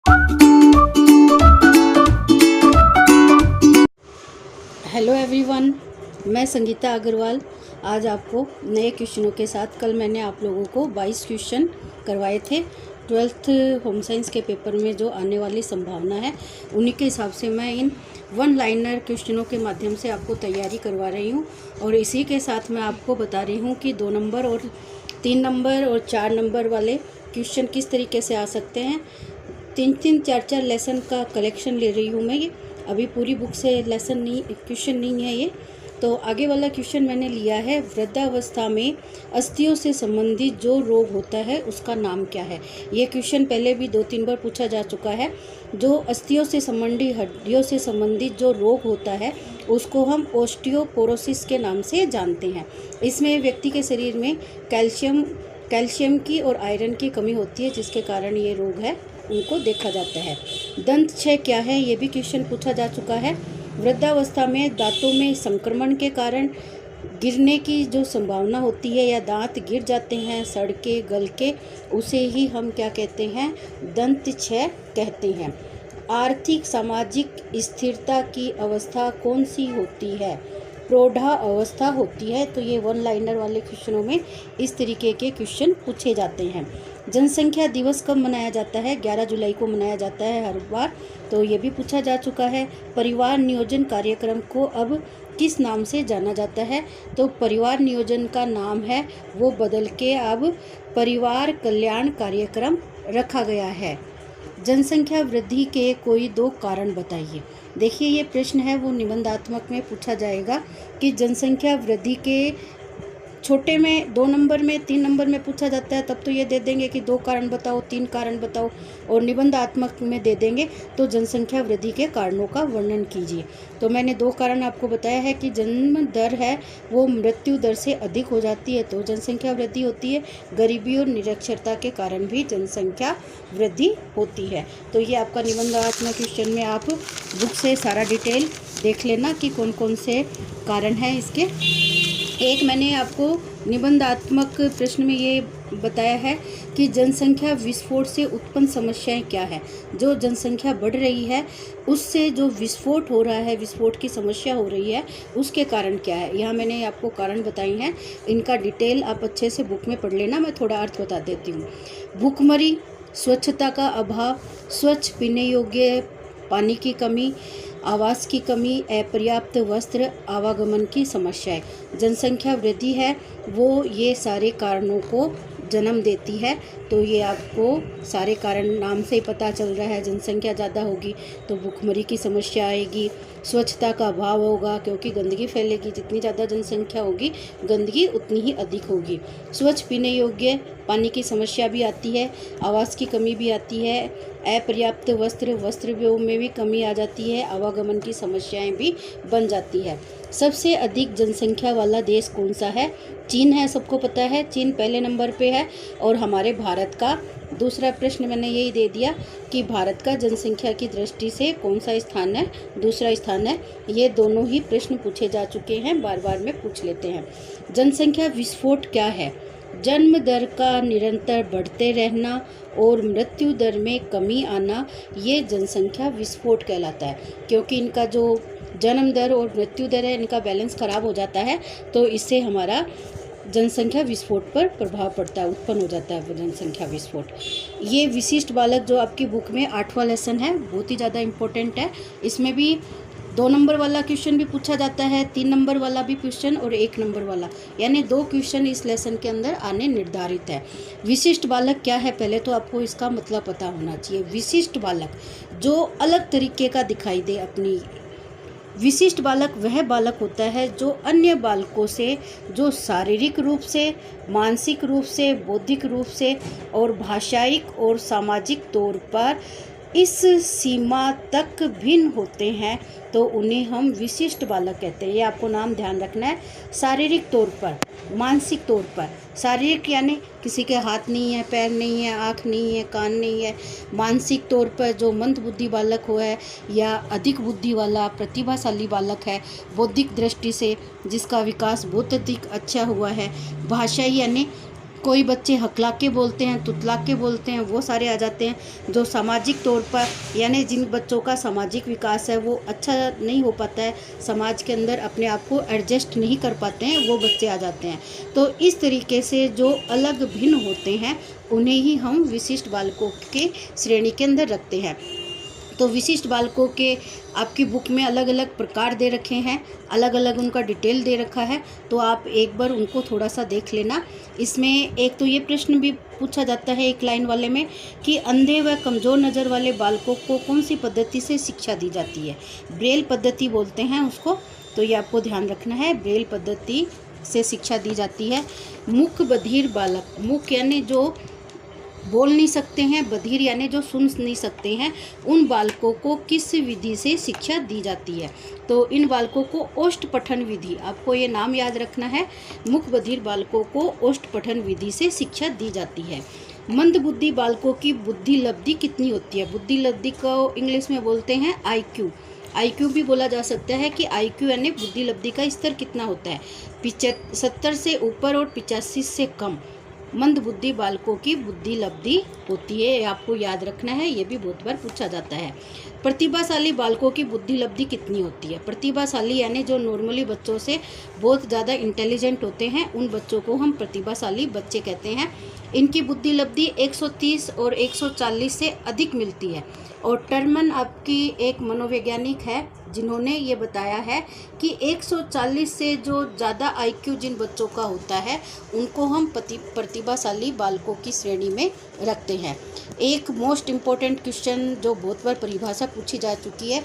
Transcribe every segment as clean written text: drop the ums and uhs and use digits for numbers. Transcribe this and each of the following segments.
Hello everyone, मैं संगीता अग्रवाल आज आपको नए क्वेश्चनों के साथ। कल मैंने आप लोगों को 22 क्वेश्चन करवाए थे 12th होम साइंस के पेपर में जो आने वाली संभावना है, उन्हीं के हिसाब से मैं इन वन लाइनर क्वेश्चनों के माध्यम से आपको तैयारी करवा रही हूँ। और इसी के साथ मैं आपको बता रही हूँ कि 2 नंबर और 3 नंबर और 4 नंबर वाले क्वेश्चन किस तरीके से आ सकते हैं। 3-3 4-4 लेसन का कलेक्शन ले रही हूँ मैं। ये अभी पूरी बुक से लेसन नहीं, क्वेश्चन नहीं है ये। तो आगे वाला क्वेश्चन मैंने लिया है, वृद्धावस्था में अस्थियों से संबंधित जो रोग होता है उसका नाम क्या है। ये क्वेश्चन पहले भी 2-3 बार पूछा जा चुका है। जो अस्थियों से संबंधित, हड्डियों से संबंधित जो रोग होता है उसको हम ओस्टियोपोरोसिस के नाम से जानते हैं। इसमें व्यक्ति के शरीर में कैल्शियम की और आयरन की कमी होती है, जिसके कारण ये रोग है उनको देखा जाता है। दंत क्षय क्या है, ये भी क्वेश्चन पूछा जा चुका है। वृद्धावस्था में दांतों में संक्रमण के कारण गिरने की जो संभावना होती है या दांत गिर जाते हैं, सड़ के गल के, उसे ही हम क्या कहते हैं, दंत क्षय कहते हैं। आर्थिक सामाजिक स्थिरता की अवस्था कौन सी होती है, प्रौढ़ा अवस्था होती है। तो ये वन लाइनर वाले क्वेश्चनों में इस तरीके के क्वेश्चन पूछे जाते हैं। जनसंख्या दिवस कब मनाया जाता है, 11 जुलाई को मनाया जाता है हर बार, तो ये भी पूछा जा चुका है। परिवार नियोजन कार्यक्रम को अब किस नाम से जाना जाता है, तो परिवार नियोजन का नाम है वो बदल के अब परिवार कल्याण कार्यक्रम रखा गया है। जनसंख्या वृद्धि के कोई 2 कारण बताइए। देखिए, ये प्रश्न है वो निबंधात्मक में पूछा जाएगा कि जनसंख्या वृद्धि के छोटे में 2 नंबर में 3 नंबर में पूछा जाता है, तब तो ये दे देंगे कि 2 कारण बताओ, 3 कारण बताओ। और निबंधात्मक में दे देंगे तो जनसंख्या वृद्धि के कारणों का वर्णन कीजिए। तो मैंने 2 कारण आपको बताया है कि जन्म दर है वो मृत्यु दर से अधिक हो जाती है तो जनसंख्या वृद्धि होती है। गरीबी और निरक्षरता के कारण भी जनसंख्या वृद्धि होती है। तो ये आपका निबंधात्मक क्वेश्चन में आप बुक से सारा डिटेल देख लेना कि कौन कौन से कारण हैं इसके। एक मैंने आपको निबंधात्मक प्रश्न में ये बताया है कि जनसंख्या विस्फोट से उत्पन्न समस्याएं क्या है। जो जनसंख्या बढ़ रही है उससे जो विस्फोट हो रहा है, विस्फोट की समस्या हो रही है, उसके कारण क्या है। यहाँ मैंने आपको कारण बताई हैं, इनका डिटेल आप अच्छे से बुक में पढ़ लेना। मैं थोड़ा अर्थ बता देती हूँ। भूखमरी, स्वच्छता का अभाव, स्वच्छ पीने योग्य पानी की कमी, आवास की कमी, अपर्याप्त वस्त्र, आवागमन की समस्याएं। जनसंख्या वृद्धि है वो ये सारे कारणों को जन्म देती है। तो ये आपको सारे कारण नाम से ही पता चल रहा है। जनसंख्या ज़्यादा होगी तो भूखमरी की समस्या आएगी, स्वच्छता का अभाव होगा क्योंकि गंदगी फैलेगी। जितनी ज़्यादा जनसंख्या होगी गंदगी उतनी ही अधिक होगी। स्वच्छ पीने योग्य पानी की समस्या भी आती है, आवास की कमी भी आती है, अपर्याप्त वस्त्र में भी कमी आ जाती है, आवागमन की समस्याएं भी बन जाती है। सबसे अधिक जनसंख्या वाला देश कौन सा है? चीन है, सबको पता है। चीन पहले नंबर पे है। और हमारे भारत का दूसरा प्रश्न मैंने यही दे दिया कि भारत का जनसंख्या की दृष्टि से कौन सा स्थान है, दूसरा स्थान है। ये दोनों ही प्रश्न पूछे जा चुके हैं, बार बार में पूछ लेते हैं। जनसंख्या विस्फोट क्या है? जन्म दर का निरंतर बढ़ते रहना और मृत्यु दर में कमी आना, ये जनसंख्या विस्फोट कहलाता है। क्योंकि इनका जो जन्म दर और मृत्यु दर है, इनका बैलेंस खराब हो जाता है, तो इससे हमारा जनसंख्या विस्फोट पर प्रभाव पड़ता है, उत्पन्न हो जाता है जनसंख्या विस्फोट। ये विशिष्ट बालक जो आपकी बुक में 8वां लेसन है, बहुत ही ज़्यादा इम्पोर्टेंट है। इसमें भी 2 नंबर वाला क्वेश्चन भी पूछा जाता है, 3 नंबर वाला भी क्वेश्चन और 1 नंबर वाला, यानी 2 क्वेश्चन इस लेसन के अंदर आने निर्धारित है। विशिष्ट बालक क्या है, पहले तो आपको इसका मतलब पता होना चाहिए। विशिष्ट बालक जो अलग तरीके का दिखाई दे अपनी। विशिष्ट बालक वह बालक होता है जो अन्य बालकों से, जो शारीरिक रूप से, मानसिक रूप से, बौद्धिक रूप से और भाषायिक और सामाजिक तौर पर इस सीमा तक भिन्न होते हैं, तो उन्हें हम विशिष्ट बालक कहते हैं। ये आपको नाम ध्यान रखना है। शारीरिक तौर पर, मानसिक तौर पर, शारीरिक यानी किसी के हाथ नहीं है, पैर नहीं है, आँख नहीं है, कान नहीं है। मानसिक तौर पर जो मंद बुद्धि बालक हो है या अधिक बुद्धि वाला प्रतिभाशाली बालक है, बौद्धिक दृष्टि से जिसका विकास बहुत अधिक अच्छा हुआ है। भाषाई यानी कोई बच्चे हकला के बोलते हैं, तुतला के बोलते हैं, वो सारे आ जाते हैं। जो सामाजिक तौर पर यानी जिन बच्चों का सामाजिक विकास है वो अच्छा नहीं हो पाता है, समाज के अंदर अपने आप को एडजस्ट नहीं कर पाते हैं, वो बच्चे आ जाते हैं। तो इस तरीके से जो अलग भिन्न होते हैं उन्हें ही हम विशिष्ट बालकों के श्रेणी के अंदर रखते हैं। तो विशिष्ट बालकों के आपकी बुक में अलग अलग प्रकार दे रखे हैं, अलग अलग उनका डिटेल दे रखा है, तो आप एक बार उनको थोड़ा सा देख लेना। इसमें एक तो ये प्रश्न भी पूछा जाता है एक लाइन वाले में कि अंधे व कमज़ोर नज़र वाले बालकों को कौन सी पद्धति से शिक्षा दी जाती है। ब्रेल पद्धति बोलते हैं उसको, तो ये आपको ध्यान रखना है, ब्रेल पद्धति से शिक्षा दी जाती है। मुख बधिर बालक, मुख यानी जो बोल नहीं सकते हैं, बधिर यानी जो सुन नहीं सकते हैं, उन बालकों को किस विधि से शिक्षा दी जाती है। तो इन बालकों को ओष्ठ पठन विधि, आपको ये नाम याद रखना है, मुख बधिर बालकों को ओष्ठ पठन विधि से शिक्षा दी जाती है। मंद बुद्धि बालकों की बुद्धि लब्धि कितनी होती है। बुद्धि लब्धि को इंग्लिश में बोलते हैं IQ। IQ भी बोला जा सकता है कि IQ यानी बुद्धि लब्धि का स्तर कितना होता है, 70 से ऊपर और 85 से कम मंद बुद्धि बालकों की बुद्धि लब्धि होती है। आपको याद रखना है, ये भी बहुत बार पूछा जाता है। प्रतिभाशाली बालकों की बुद्धि लब्धि कितनी होती है। प्रतिभाशाली यानी जो नॉर्मली बच्चों से बहुत ज़्यादा इंटेलिजेंट होते हैं, उन बच्चों को हम प्रतिभाशाली बच्चे कहते हैं। इनकी बुद्धि लब्धि 130 और 140 से अधिक मिलती है। और टर्मन आपकी एक मनोवैज्ञानिक है जिन्होंने ये बताया है कि 140 से जो ज़्यादा IQ जिन बच्चों का होता है उनको हम प्रतिभाशाली बालकों की श्रेणी में रखते हैं। एक मोस्ट इम्पोर्टेंट क्वेश्चन जो बहुत बार परिभाषा पूछी जा चुकी है,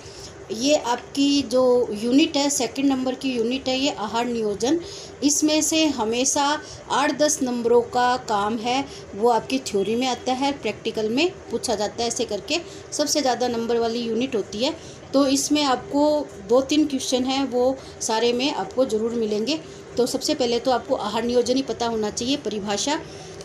ये आपकी जो यूनिट है, सेकंड नंबर की यूनिट है, ये आहार नियोजन। इसमें से हमेशा 8-10 नंबरों का काम है वो आपकी थ्योरी में आता है, प्रैक्टिकल में पूछा जाता है, ऐसे करके सबसे ज़्यादा नंबर वाली यूनिट होती है। तो इसमें आपको 2-3 क्वेश्चन हैं वो सारे में आपको ज़रूर मिलेंगे। तो सबसे पहले तो आपको आहार नियोजन ही पता होना चाहिए। परिभाषा,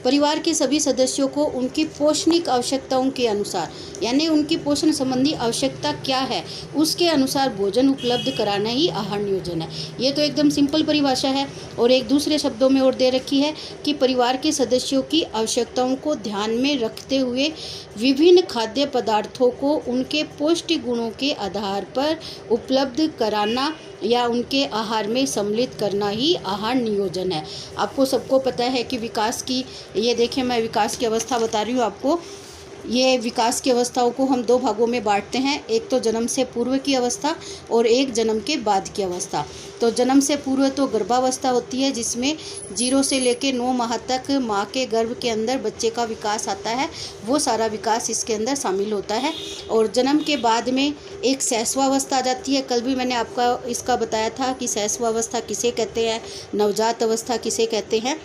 परिवार के सभी सदस्यों को उनकी पोषणिक आवश्यकताओं के अनुसार यानी उनकी पोषण संबंधी आवश्यकता क्या है उसके अनुसार भोजन उपलब्ध कराना ही आहार नियोजन है। ये तो एकदम सिंपल परिभाषा है। और एक दूसरे शब्दों में और दे रखी है कि परिवार के सदस्यों की आवश्यकताओं को ध्यान में रखते हुए विभिन्न खाद्य पदार्थों को उनके पौष्टिक गुणों के आधार पर उपलब्ध कराना या उनके आहार में सम्मिलित करना ही आहार नियोजन है। आपको सबको पता है कि विकास की, ये देखिए मैं विकास की अवस्था बता रही हूँ आपको। ये विकास की अवस्थाओं को हम 2 भागों में बांटते हैं, एक तो जन्म से पूर्व की अवस्था और एक जन्म के बाद की अवस्था। तो जन्म से पूर्व तो गर्भावस्था होती है जिसमें 0 से लेकर 9 माह तक माँ के गर्भ के अंदर बच्चे का विकास आता है, वो सारा विकास इसके अंदर शामिल होता है। और जन्म के बाद में एक शैशवावस्था आ जाती है। कल भी मैंने आपका इसका बताया था कि शैशवावस्था किसे कहते हैं, नवजात अवस्था किसे कहते हैं।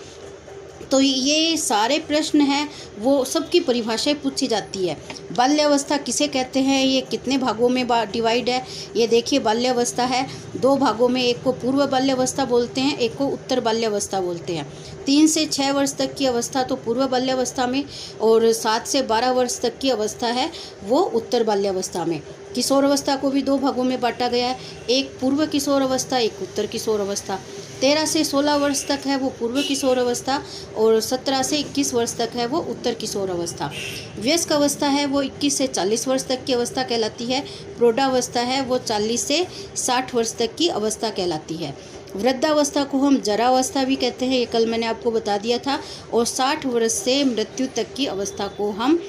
तो ये सारे प्रश्न हैं वो सबकी परिभाषाएं पूछी जाती है। बाल्यावस्था किसे कहते हैं, ये कितने भागों में डिवाइड है। ये देखिए बाल्यावस्था है 2 भागों में, एक को पूर्व बाल्यावस्था बोलते हैं, एक को उत्तर बाल्यावस्था बोलते हैं। 3 से 6 वर्ष तक की अवस्था तो पूर्व बाल्यावस्था में और 7 से 12 वर्ष तक की अवस्था है वो उत्तर बाल्यावस्था में। किशोर अवस्था को भी 2 भागों में बांटा गया है, एक पूर्व किशोर अवस्था, एक उत्तर किशोर अवस्था। 13 से 16 वर्ष तक है वो पूर्व किशोर अवस्था और 17 से 21 वर्ष तक है वो उत्तर किशोर अवस्था। वयस्क अवस्था है वो 21 से 40 वर्ष तक की अवस्था कहलाती है। प्रौढ़ावस्था है वो 40 से 60 वर्ष तक की अवस्था कहलाती है। वृद्धावस्था को हम जरावस्था भी कहते हैं, ये कल मैंने आपको बता दिया था। और 60 वर्ष से मृत्यु तक की अवस्था को हम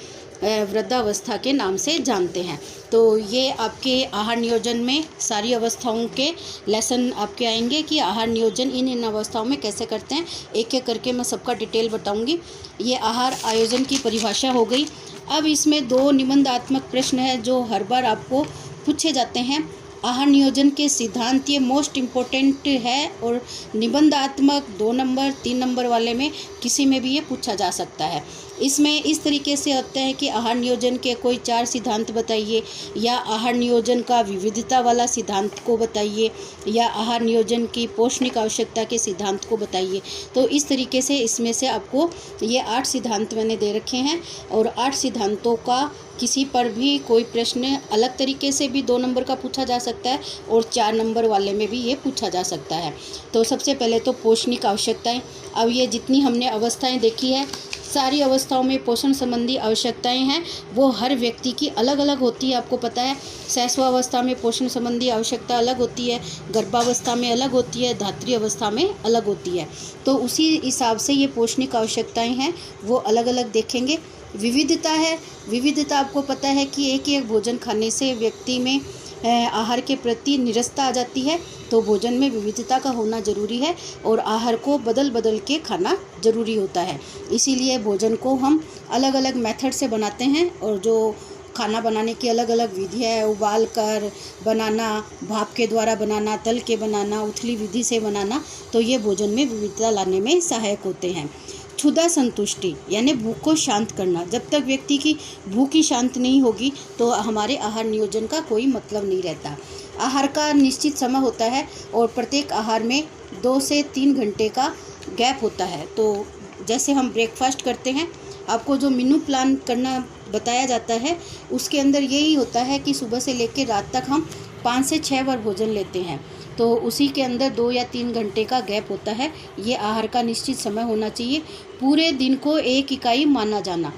वृद्धावस्था के नाम से जानते हैं। तो ये आपके आहार नियोजन में सारी अवस्थाओं के लेसन आपके आएंगे कि आहार नियोजन इन अवस्थाओं में कैसे करते हैं। एक एक करके मैं सबका डिटेल बताऊंगी। ये आहार आयोजन की परिभाषा हो गई। अब इसमें 2 निबंधात्मक प्रश्न है जो हर बार आपको पूछे जाते हैं। आहार नियोजन के सिद्धांत ये मोस्ट इम्पोर्टेंट है और निबंधात्मक 2 नंबर 3 नंबर वाले में किसी में भी ये पूछा जा सकता है। इसमें इस तरीके से होता है कि आहार नियोजन के कोई 4 सिद्धांत बताइए, या आहार नियोजन का विविधता वाला सिद्धांत को बताइए, या आहार नियोजन की पोषणिक आवश्यकता के सिद्धांत को बताइए। तो इस तरीके से इसमें से आपको ये 8 सिद्धांत मैंने दे रखे हैं और 8 सिद्धांतों का किसी पर भी कोई प्रश्न अलग तरीके से भी 2 नंबर का पूछा जा सकता है और 4 नंबर वाले में भी ये पूछा जा सकता है। तो सबसे पहले तो पोषणिक आवश्यकताएं। अब ये जितनी हमने अवस्थाएं देखी है, सारी अवस्थाओं में पोषण संबंधी आवश्यकताएं हैं वो हर व्यक्ति की अलग अलग होती है। आपको पता है शैशवावस्था में पोषण संबंधी आवश्यकता अलग होती है, गर्भावस्था में अलग होती है, धात्री अवस्था में अलग होती है। तो उसी हिसाब से ये पोषणिक आवश्यकताएं हैं वो अलग अलग देखेंगे। विविधता है, विविधता आपको पता है कि एक ही एक भोजन खाने से व्यक्ति में आहार के प्रति निरस्ता आ जाती है। तो भोजन में विविधता का होना ज़रूरी है और आहार को बदल बदल के खाना ज़रूरी होता है। इसीलिए भोजन को हम अलग अलग मेथड से बनाते हैं और जो खाना बनाने की अलग अलग विधियाँ है, उबाल कर बनाना, भाप के द्वारा बनाना, तल के बनाना, उथली विधि से बनाना, तो ये भोजन में विविधता लाने में सहायक होते हैं। क्षुधा संतुष्टि यानी भूख को शांत करना। जब तक व्यक्ति की भूख ही शांत नहीं होगी तो हमारे आहार नियोजन का कोई मतलब नहीं रहता। आहार का निश्चित समय होता है और प्रत्येक आहार में 2 से 3 घंटे का गैप होता है। तो जैसे हम ब्रेकफास्ट करते हैं, आपको जो मेनू प्लान करना बताया जाता है उसके अंदर यही होता है कि सुबह से लेकर रात तक हम 5 से 6 बार भोजन लेते हैं। तो उसी के अंदर 2 या 3 घंटे का गैप होता है। ये आहार का निश्चित समय होना चाहिए। पूरे दिन को एक इकाई माना जाना।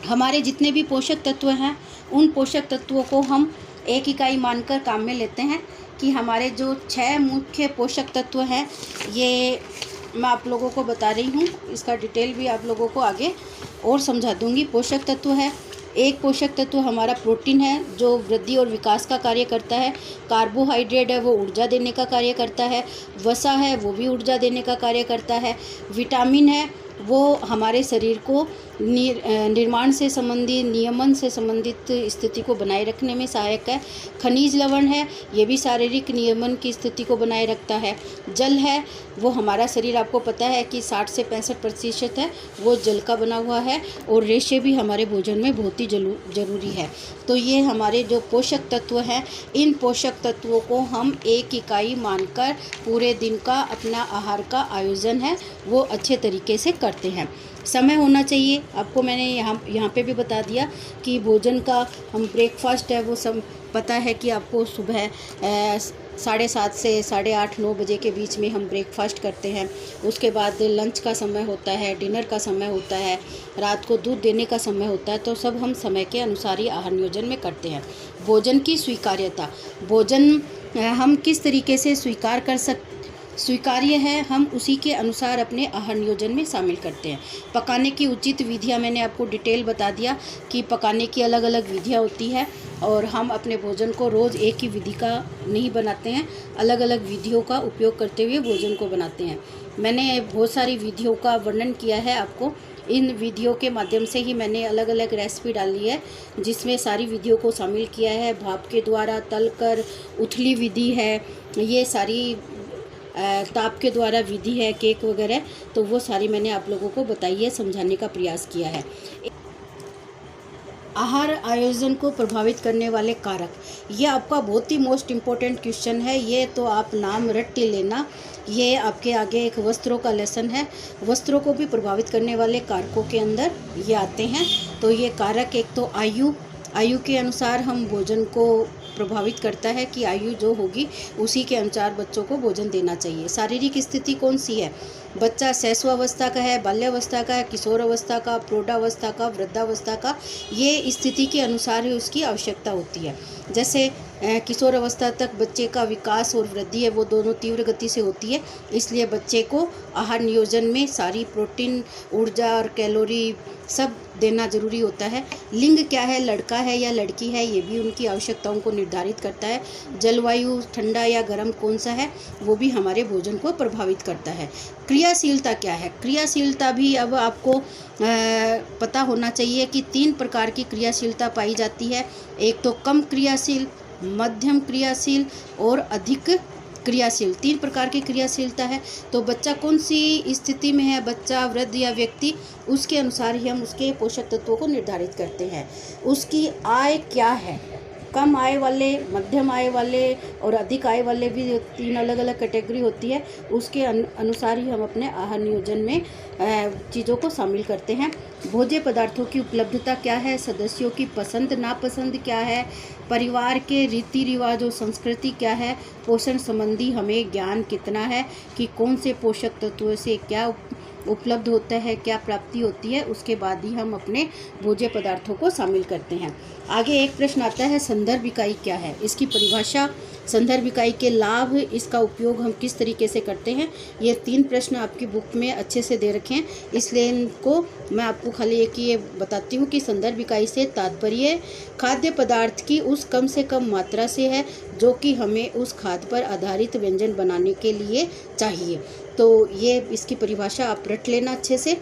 हमारे जितने भी पोषक तत्व हैं उन पोषक तत्वों को हम एक इकाई मानकर काम में लेते हैं कि हमारे जो 6 मुख्य पोषक तत्व हैं, ये मैं आप लोगों को बता रही हूँ। इसका डिटेल भी आप लोगों को आगे और समझा दूँगी। पोषक तत्व है, एक पोषक तत्व हमारा प्रोटीन है जो वृद्धि और विकास का कार्य करता है। कार्बोहाइड्रेट है वो ऊर्जा देने का कार्य करता है। वसा है वो भी ऊर्जा देने का कार्य करता है। विटामिन है वो हमारे शरीर को निर्माण से संबंधित, नियमन से संबंधित स्थिति को बनाए रखने में सहायक है। खनिज लवण है, ये भी शारीरिक नियमन की स्थिति को बनाए रखता है। जल है वो हमारा शरीर, आपको पता है कि 60 से 65% है वो जल का बना हुआ है। और रेशे भी हमारे भोजन में बहुत ही ज़रूरी है। तो ये हमारे जो पोषक तत्व हैं, इन पोषक तत्वों को हम एक इकाई मानकर पूरे दिन का अपना आहार का आयोजन है वो अच्छे तरीके से करते हैं। समय होना चाहिए। आपको मैंने यहाँ पे भी बता दिया कि भोजन का हम ब्रेकफास्ट है वो सब पता है कि आपको सुबह 7:30 से 8:30-9 बजे के बीच में हम ब्रेकफास्ट करते हैं। उसके बाद लंच का समय होता है, डिनर का समय होता है, रात को दूध देने का समय होता है। तो सब हम समय के अनुसार ही आहार नियोजन में करते हैं। भोजन की स्वीकार्यता, भोजन हम किस तरीके से स्वीकार्य है हम उसी के अनुसार अपने आहार नियोजन में शामिल करते हैं। पकाने की उचित विधियां मैंने आपको डिटेल बता दिया कि पकाने की अलग अलग विधियां होती है और हम अपने भोजन को रोज़ एक ही विधि का नहीं बनाते हैं, अलग अलग विधियों का उपयोग करते हुए भोजन को बनाते हैं। मैंने बहुत सारी विधियों का वर्णन किया है आपको। इन विधियों के माध्यम से ही मैंने अलग अलग रेसिपी डाली है जिसमें सारी विधियों को शामिल किया है। भाप के द्वारा, तल कर, उथली विधि है, ये सारी ताप के द्वारा विधि है, केक वगैरह, तो वो सारी मैंने आप लोगों को बताई है, समझाने का प्रयास किया है। आहार आयोजन को प्रभावित करने वाले कारक, ये आपका बहुत ही मोस्ट इम्पोर्टेंट क्वेश्चन है। ये तो आप नाम रट लेना। ये आपके आगे एक वस्त्रों का लेसन है। वस्त्रों को भी प्रभावित करने वाले कारकों के अंदर ये आते हैं। तो ये कारक, एक तो आयु के अनुसार हम भोजन को प्रभावित करता है कि आयु जो होगी उसी के अनुसार बच्चों को भोजन देना चाहिए। शारीरिक स्थिति कौन सी है, बच्चा शैशवावस्था का है, बाल्यावस्था का है, किशोर अवस्था का, प्रौढ़ावस्था का, वृद्धावस्था का, ये स्थिति के अनुसार ही उसकी आवश्यकता होती है। जैसे किशोर अवस्था तक बच्चे का विकास और वृद्धि है वो दोनों तीव्र गति से होती है, इसलिए बच्चे को आहार नियोजन में सारी प्रोटीन, ऊर्जा और कैलोरी सब देना ज़रूरी होता है। लिंग क्या है, लड़का है या लड़की है, ये भी उनकी आवश्यकताओं को निर्धारित करता है। जलवायु ठंडा या गर्म कौन सा है वो भी हमारे भोजन को प्रभावित करता है। क्रियाशीलता क्या है, क्रियाशीलता भी अब आपको पता होना चाहिए कि 3 प्रकार की क्रियाशीलता पाई जाती है। एक तो कम क्रियाशील, मध्यम क्रियाशील और अधिक क्रियाशील, 3 प्रकार की क्रियाशीलता है। तो बच्चा कौन सी स्थिति में है, बच्चा, वृद्ध या व्यक्ति, उसके अनुसार ही हम उसके पोषक तत्वों को निर्धारित करते हैं। उसकी आय क्या है, कम आय वाले, मध्यम आय वाले और अधिक आय वाले भी 3 अलग अलग कैटेगरी होती है, उसके अनुसार ही हम अपने आहार नियोजन में चीज़ों को शामिल करते हैं। भोज्य पदार्थों की उपलब्धता क्या है, सदस्यों की पसंद नापसंद क्या है, परिवार के रीति रिवाज और संस्कृति क्या है, पोषण संबंधी हमें ज्ञान कितना है कि कौन से पोषक तत्वों से क्या उपलब्ध होता है, क्या प्राप्ति होती है, उसके बाद ही हम अपने भोज्य पदार्थों को शामिल करते हैं। आगे एक प्रश्न आता है संदर्भ इकाई क्या है, इसकी परिभाषा, संदर्भ इकाई के लाभ, इसका उपयोग हम किस तरीके से करते हैं। ये 3 प्रश्न आपकी बुक में अच्छे से दे रखे हैं, इसलिए इनको मैं आपको खाली एक ये बताती हूँ कि संदर्भ इकाई से तात्पर्य खाद्य पदार्थ की उस कम से कम मात्रा से है जो कि हमें उस खाद्य पर आधारित व्यंजन बनाने के लिए चाहिए। तो ये इसकी परिभाषा आप रट लेना अच्छे से।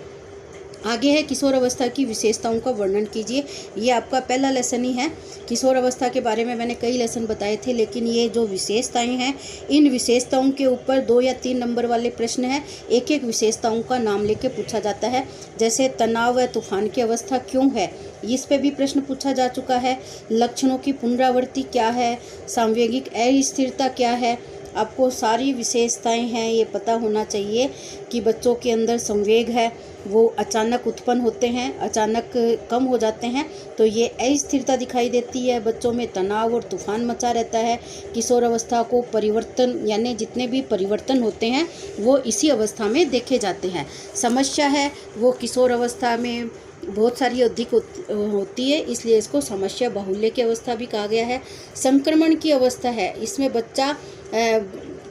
आगे है किशोर अवस्था की विशेषताओं का वर्णन कीजिए। ये आपका पहला लेसन ही है। किशोर अवस्था के बारे में मैंने कई लेसन बताए थे, लेकिन ये जो विशेषताएं हैं, इन विशेषताओं के ऊपर 2 या 3 नंबर वाले प्रश्न हैं। एक एक विशेषताओं का नाम लेके पूछा जाता है। जैसे तनाव व तूफान की अवस्था क्यों है, इस पे भी प्रश्न पूछा जा चुका है। लक्षणों की पुनरावृत्ति क्या है, सांवेगिक अस्थिरता क्या है। आपको सारी विशेषताएं हैं ये पता होना चाहिए कि बच्चों के अंदर संवेग है, वो अचानक उत्पन्न होते हैं, अचानक कम हो जाते हैं, तो ये अस्थिरता दिखाई देती है। बच्चों में तनाव और तूफान मचा रहता है। किशोर अवस्था को परिवर्तन, यानी जितने भी परिवर्तन होते हैं वो इसी अवस्था में देखे जाते हैं। समस्या है वो किशोर अवस्था में बहुत सारी अधिक होती है, इसलिए इसको समस्या बाहुल्य की अवस्था भी कहा गया है। संक्रमण की अवस्था है, इसमें बच्चा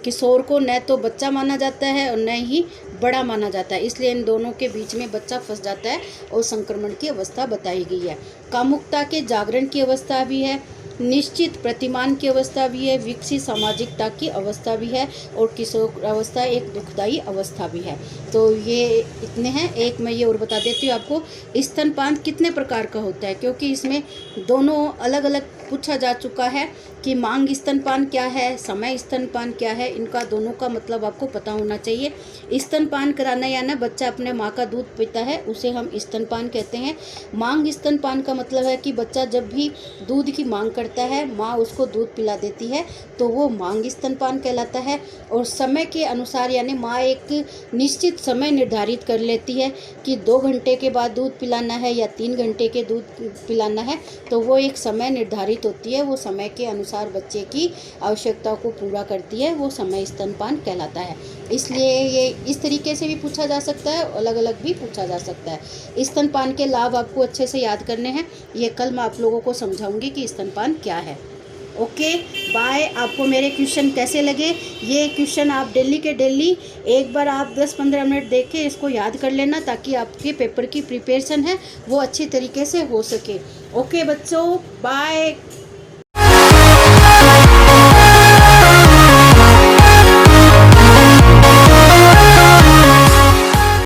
किशोर को न तो बच्चा माना जाता है और न ही बड़ा माना जाता है, इसलिए इन दोनों के बीच में बच्चा फंस जाता है और संक्रमण की अवस्था बताई गई है। कामुकता के जागरण की अवस्था भी है, निश्चित प्रतिमान की अवस्था भी है, विकसित सामाजिकता की अवस्था भी है और किशोर अवस्था एक दुखदायी अवस्था भी है। तो ये इतने हैं। एक मैं ये और बता देती हूँ आपको, स्तनपान कितने प्रकार का होता है, क्योंकि इसमें दोनों अलग अलग पूछा जा चुका है कि मांग स्तनपान क्या है, समय स्तनपान क्या है, इनका दोनों का मतलब आपको पता होना चाहिए। स्तनपान कराना यानी बच्चा अपने माँ का दूध पीता है, उसे हम स्तनपान कहते हैं। मांग स्तनपान का मतलब है कि बच्चा जब भी दूध की मांग करता है, माँ उसको दूध पिला देती है, तो वो मांग स्तनपान कहलाता है। और समय के अनुसार, यानी माँ एक निश्चित समय निर्धारित कर लेती है कि 2 घंटे के बाद दूध पिलाना है या 3 घंटे के दूध पिलाना है, तो वो एक समय निर्धारित होती है। वो समय के अनुसार बच्चे की आवश्यकता को पूरा करती है, वो समय स्तनपान कहलाता है। इसलिए ये इस तरीके से भी पूछा जा सकता है, अलग अलग भी पूछा जा सकता है। स्तनपान के लाभ आपको अच्छे से याद करने हैं, ये कल मैं आप लोगों को समझाऊंगी कि स्तनपान क्या है। Okay bye. आपको मेरे क्वेश्चन कैसे लगे, ये क्वेश्चन आप डेली के डेली एक बार आप 10-15 मिनट देख के इसको याद कर लेना, ताकि आपके पेपर की प्रिपरेशन है वो अच्छी तरीके से हो सके। ओके बच्चों, बाय।